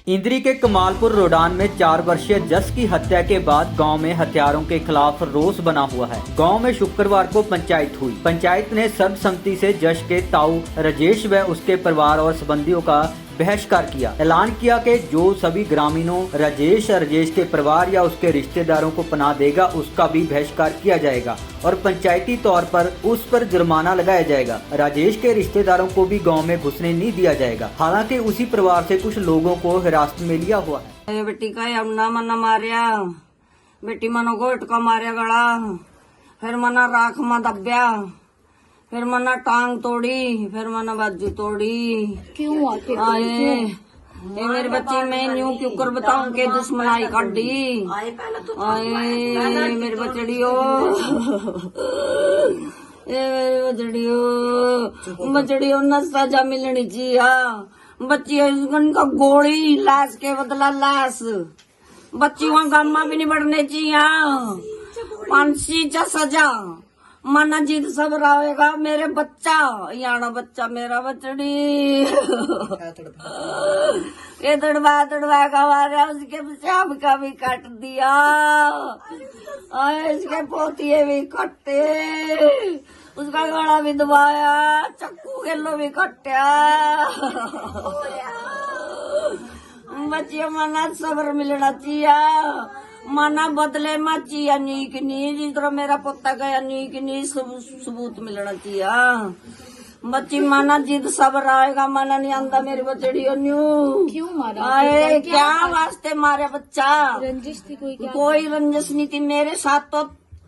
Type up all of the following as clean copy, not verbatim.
इंद्री के कमालपुर रोडान में 4 वर्षीय जस की हत्या के बाद गांव में हत्यारों के खिलाफ रोष बना हुआ है। गांव में शुक्रवार को पंचायत हुई। पंचायत ने सर्वसम्मति से जस के ताऊ राजेश व उसके परिवार और संबंधियों का बहिष्कार किया। ऐलान किया कि जो सभी ग्रामीणों राजेश के परिवार या उसके रिश्तेदारों को पनाह देगा उसका भी बहिष्कार किया जाएगा और पंचायती तौर पर उस पर जुर्माना लगाया जाएगा। राजेश के रिश्तेदारों को भी गांव में घुसने नहीं दिया जाएगा। हालांकि उसी परिवार से कुछ लोगों को हिरासत में लिया हुआ है। बेटी का हमना मना मारिया, बेटी मनो गोटका मारिया गला, फिर मना राख में दब्या, फिर मना टांग तोड़ी, फिर मना बाजू तोड़ी। क्यों आए ये मेरी बच्ची मैं यूं क्यों कर बताऊं के दुश्मनाई काटी। आए मेरी बचड़ियो, ये मेरी बचड़ियो न सजा मिलनी चाहिए। बच्ची उनका गोली लाश के बदला लाश। बच्ची वहाँ गामा भी नहीं बढ़ने चाहिए। फांसी जा सजा मना जीत सब रहेगा। मेरे बच्चा याना बच्चा मेरा बचड़ी ये दड़वा का मारा, उसके पेशाब का भी काट दिया, इसके पोतिए भी कटे, उसका गला भी दबाया, चक्कू गेलो भी कट्या। बच्चियों मना सब्र मिलना चाहिए। माना बदले में चिया नीक नी, जिस तरह मेरा पोता गया नीक नी, सबूत मिलना चाहिए। बच्ची माना जिद सब रहेगा, माना नहीं आंदा मेरी बचड़ी न्यू। क्यों मारा? आए क्या वास्ते मारे बच्चा? रंजिश थी कोई? क्या कोई रंजिश नहीं थी। मेरे साथ तो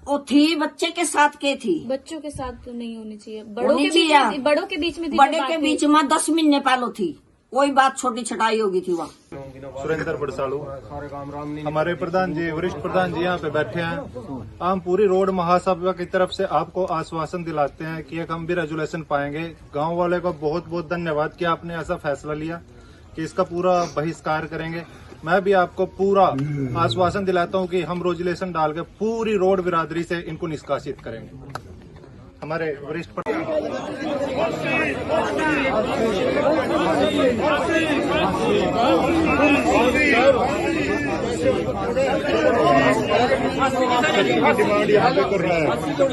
वो थी, बच्चे के साथ के थी। बच्चों के साथ तो नहीं होनी चाहिए। बड़ों के बीच में थी। बड़े के बीच में 10 महीने पहले थी। कोई बात छोटी छटाई होगी थी वहाँ। सुरेंद्र बड़सालू हमारे प्रधान जी, वरिष्ठ प्रधान जी यहाँ पे बैठे हैं। हम पूरी रोड महासभा की तरफ से आपको आश्वासन दिलाते हैं कि एक हम भी रेजुलेशन पाएंगे। गांव वाले को बहुत बहुत धन्यवाद कि आपने ऐसा फैसला लिया कि इसका पूरा बहिष्कार करेंगे। मैं भी आपको पूरा आश्वासन दिलाता हूँ कि हम रेजुलेशन डाल के पूरी रोड बिरादरी से इनको निष्कासित करेंगे। हमारे वरिष्ठ डिमांड यहाँ पे कर रहा है।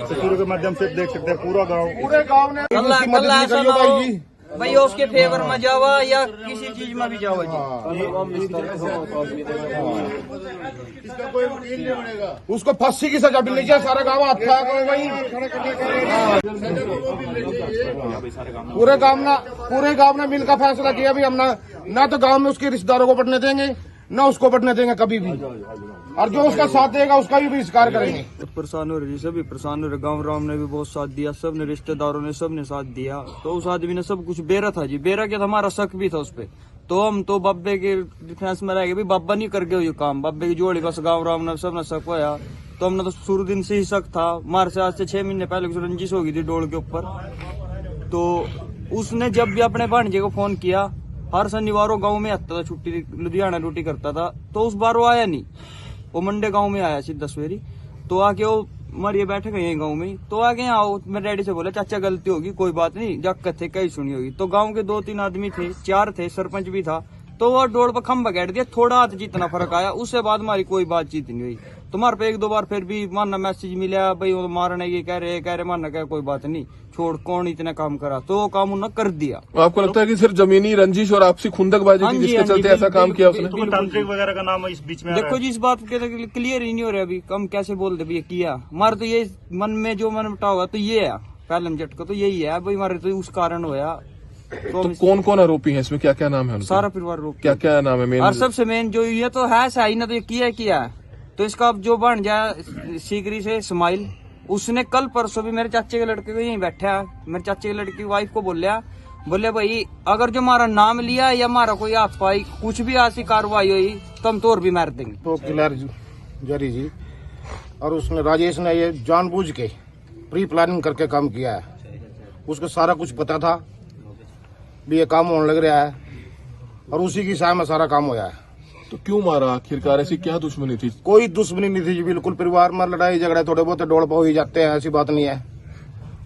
तस्वीरों के माध्यम से देख सकते हैं पूरे गांव ने भाई उसके फेवर में जावा या किसी चीज में भी जावा जी। उसको फांसी की सजा मिलनी चाहिए। सारा गांव हाथ पूरे गांव ने मिलकर फैसला किया भी हम ना तो गांव में उसके रिश्तेदारों को बढ़ने देंगे, ना उसको बढ़ने देंगे कभी भी, और जो उसका साथ देगा उसका भी बहिष्कार करेंगे। परेशान हो रही, सभी परेशान हो रहे। गाँव राम ने भी बहुत साथ दिया, सब ने, रिश्तेदारों ने, सब ने साथ दिया। तो उस आदमी ने सब कुछ बेरा था जी, बेरा क्या था, हमारा शक भी था उस पे। तो हम तो बाबे के डिफेंस में रह गए, बाबा नहीं कर गए ये काम, बाबे की जोड़ी बस गाँव राम ने सब ने शक होया। तो हमने तो शुरू दिन से ही शक था। मार से आज से 6 महीने पहले रंजिश हो गई थी डोल के ऊपर। तो उसने जब भी अपने भांजे को फोन किया, हर शनिवार वो गाँव में आता था, छुट्टी लुधियाना ड्यूटी करता था। तो उस बार वो आया नहीं, वो मंडे गांव में आया सीधा सवेरी। तो आके वो मरिए बैठे गए गांव में। तो आगे आओ, मेरे डैडी से बोला चाचा गलती होगी, कोई बात नहीं, जग थे कहीं सुनी होगी। तो गांव के 2-3 आदमी थे, 4 थे, सरपंच भी था। तो वो डोर पर खम्बा बैठ दिया, थोड़ा हाथ जितना फर्क आया। उससे बाद हमारी कोई बातचीत नहीं हुई। तुम्हारे पे 1-2 बार फिर भी मारना मैसेज मिला, भाई वो मारने ये कह रहे मारना क्या, कोई बात नहीं, छोड़, कौन इतना काम करा। तो वो काम उन्होंने कर दिया। आपको लगता है कि सिर्फ जमीनी रंजिश और आपसी खुंदकबाजी थी जिसके चलते ऐसा काम किया उसने? तांत्रिक वगैरह का नाम इस बीच में देखो जी, इस बात के क्लियर ही नहीं हो रहा अभी, हम कैसे बोल दे भैया किया। हमारे तो ये मन में जो मन उठा होगा तो ये है, पहले झटका तो यही है भाई, हमारे तो उस कारण होया। तो कौन कौन आरोपी है इसमें, क्या क्या नाम है? सारा परिवार रोक। क्या क्या नाम है मेन? और सबसे मेन जो ये तो है सही ना, तो ये किया है। तो इसका अब जो बन जाए सीकरी से स्माइल, उसने कल परसों भी मेरे चाचे के लड़के को यहीं बैठा, मेरे चाचे के लड़की की वाइफ को बोले भाई अगर जो हमारा नाम लिया या हमारा कोई हाथ पाई, कुछ भी ऐसी कार्रवाई हुई तो हम तोड़ भी मार देंगे। तो किलर जरी जी और उसने राजेश ने ये जानबूझ के प्री प्लानिंग करके काम किया है। उसको सारा कुछ पता था भी ये काम होने लग रहा है और उसी की सहाय में सारा काम होया है। तो क्यों मारा आखिरकार? ऐसी क्या दुश्मनी थी? कोई दुश्मनी नहीं थी जी, बिल्कुल। परिवार में लड़ाई झगड़े थोड़े बहुत डोड़ हो ही जाते हैं, ऐसी बात नहीं है,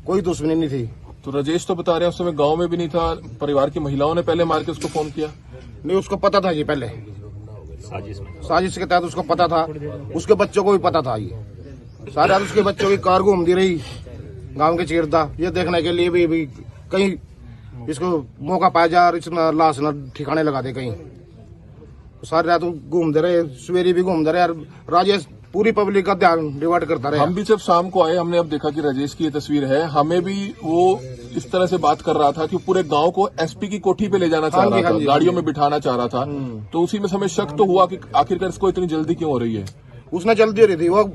कोई दुश्मनी नहीं थी। तो राजेश तो बता रहे हैं उस समय गांव में भी नहीं था, परिवार की महिलाओं ने पहले मार के उसको फोन किया। नहीं, उसको पता था जी पहले साजिश के तहत उसको पता था, उसके बच्चों को भी पता था। ये सारे रात उसके बच्चों की कार घूमती रही गांव के चीरता, ये देखने के लिए भी कहीं इसको मौका पाया जा और इसना लाश न ठिकाने लगा दे कहीं। सारी रात घूमते रहे, सवेरे भी घूमते रहे, और राजेश पूरी पब्लिक का ध्यान डिवर्ट करता रहा। हम भी जब शाम को आए, हमने अब देखा कि राजेश की ये तस्वीर है, हमें भी वो इस तरह से बात कर रहा था कि पूरे गांव को एसपी की कोठी पे ले जाना चाह रहा था, गाड़ियों में बिठाना चाह रहा था। तो उसी में हमें शक तो हुआ कि आखिरकार इसको इतनी जल्दी क्यों हो रही है। उसने जल्दी हो रही थी, वो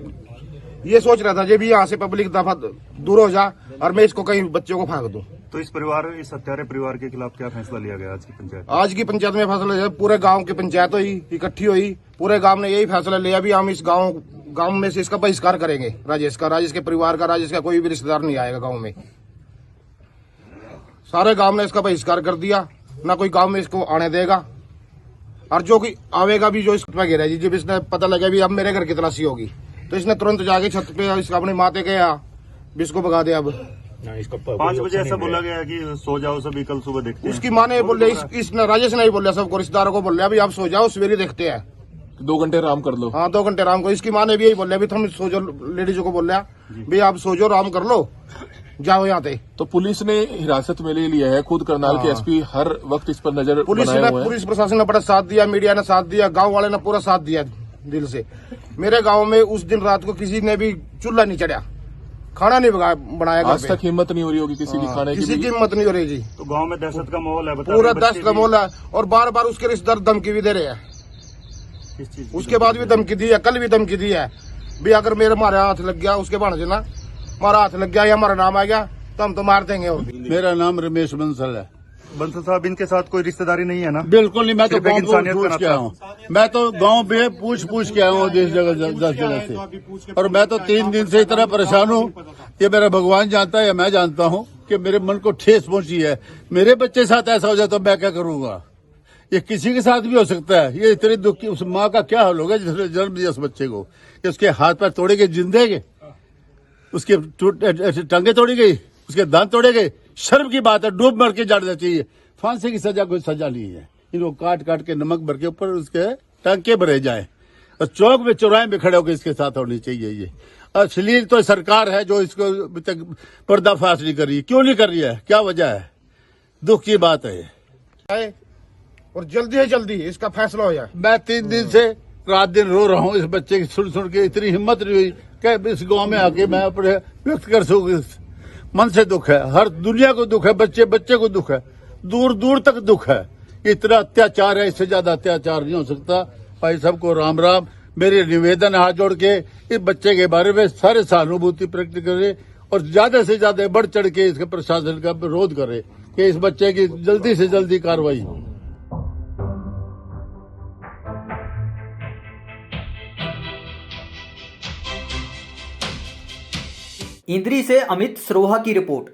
ये सोच रहा था जब भी यहाँ से पब्लिक दफा दूर हो जा और मैं इसको कहीं बच्चों को फेंक दूं। तो इस हत्यारे परिवार के खिलाफ क्या फैसला लिया गया आज की पंचायत? आज की पंचायत में फैसला लिया, पूरे गांव की पंचायत हुई, इकट्ठी हुई, पूरे गांव ने यही फैसला लिया भी हम इस गांव में से इसका बहिष्कार करेंगे। राजेश के परिवार का, राजेश का कोई भी रिश्तेदार नहीं आएगा गांव में। सारे गांव ने इसका बहिष्कार कर दिया, ना कोई गांव में इसको आने देगा, और जो कि आवेगा भी जो इस पे गिरा जी, जब इसने पता लगा भी अब मेरे घर की तलाशी होगी तो इसने तुरंत जाके छत पे इसका अपने माते गया भी इसको भगा दे। अब 5 बजे ऐसा बोला गया कि सो जाओ सभी, कल सुबह देखते हैं। उसकी माँ ने बोले, इसने राजेश ने ही बोला सबको, रिश्तेदारों को बोल अभी आप सो जाओ, सवेरे देखते हैं, 2 घंटे आराम कर लो। हाँ 2 घंटे आराम को। इसकी माँ ने भी यही बोला भी तुम सो जाओ, लेडीजों को बोल भी आप सो जाओ, आराम कर लो, जाओ यहाँ पे। तो पुलिस ने हिरासत में ले लिया है, खुद करनाल के एसपी हर वक्त इस पर नजर बनाए हुए हैं। पुलिस प्रशासन ने बड़ा साथ दिया, मीडिया ने साथ दिया, गांव वाले ने पूरा साथ दिया दिल से। मेरे गांव में उस दिन रात को किसी ने भी चूल्हा नहीं चढ़ा, खाना नहीं बनाया। आज तक हिम्मत नहीं हो रही होगी किसी की खाने की, किसी की हिम्मत नहीं हो रही जी। तो गांव में दहशत का माहौल है, पूरा दहशत का माहौल है, और बार बार उसके रिश्तेदार धमकी भी दे रहे हैं। इस चीज उसके बाद भी धमकी दी है, कल भी धमकी दी है भी अगर मेरे हमारे हाथ लग गया, उसके भाण से ना हमारा हाथ लग गया या हमारा नाम आ गया तो हम तो मार देंगे। और मेरा नाम रमेश बंसल है। बंसल साहब, इनके साथ कोई रिश्तेदारी नहीं है ना? बिल्कुल नहीं, मैं तो सिर्फ एक गाँव इंसानियत पूछ का के आया हूँ। मैं तो गांव पे पूछ के आया हूँ 10 जगह से, और मैं तो 3 दिन से इतना परेशान हूँ। ये मेरा भगवान जानता है या मैं जानता हूँ कि मेरे मन को ठेस पहुंची है। मेरे बच्चे के साथ ऐसा हो जाए तो मैं क्या करूंगा? ये किसी के साथ भी हो सकता है। ये इतनी दुख की उस माँ का क्या हाल होगा जिसने जन्म दिया उस बच्चे को, कि उसके हाथ पैर तोड़े गए, जिंदे के उसके टांगे तोड़ी गई, उसके दांत तोड़े गए। शर्म की बात है, डूब मर के जाना चाहिए। फांसी की सजा कोई सजा नहीं है। इनको काट के नमक भर के ऊपर उसके टांके भरे जाए, और चौक में चौराहे में खड़े होकर इसके साथ होनी चाहिए। ये अश्लील तो सरकार है जो इसको अभी तक पर्दाफाश नहीं कर रही। क्यों नहीं कर रही है, क्या वजह है? दुख की बात है ये। और जल्दी से जल्दी इसका फैसला हो जाए। मैं 3 दिन से रात दिन रो रहा हूँ इस बच्चे की सुन के। इतनी हिम्मत नहीं हुई कि इस गांव में आके मैं अपने व्यक्त कर सकूँ। मन से दुख है, हर दुनिया को दुख है, बच्चे को दुख है, दूर दूर तक दुख है। इतना अत्याचार है, इससे ज्यादा अत्याचार नहीं हो सकता। भाई सबको राम राम। मेरे निवेदन हाथ जोड़ के इस बच्चे के बारे में सारे सहानुभूति प्रकट करे, और ज्यादा से ज्यादा बढ़ चढ़ के इसके प्रशासन का विरोध करे कि इस बच्चे की जल्दी से जल्दी कार्रवाई हो। इंद्री से अमित सरोहा की रिपोर्ट।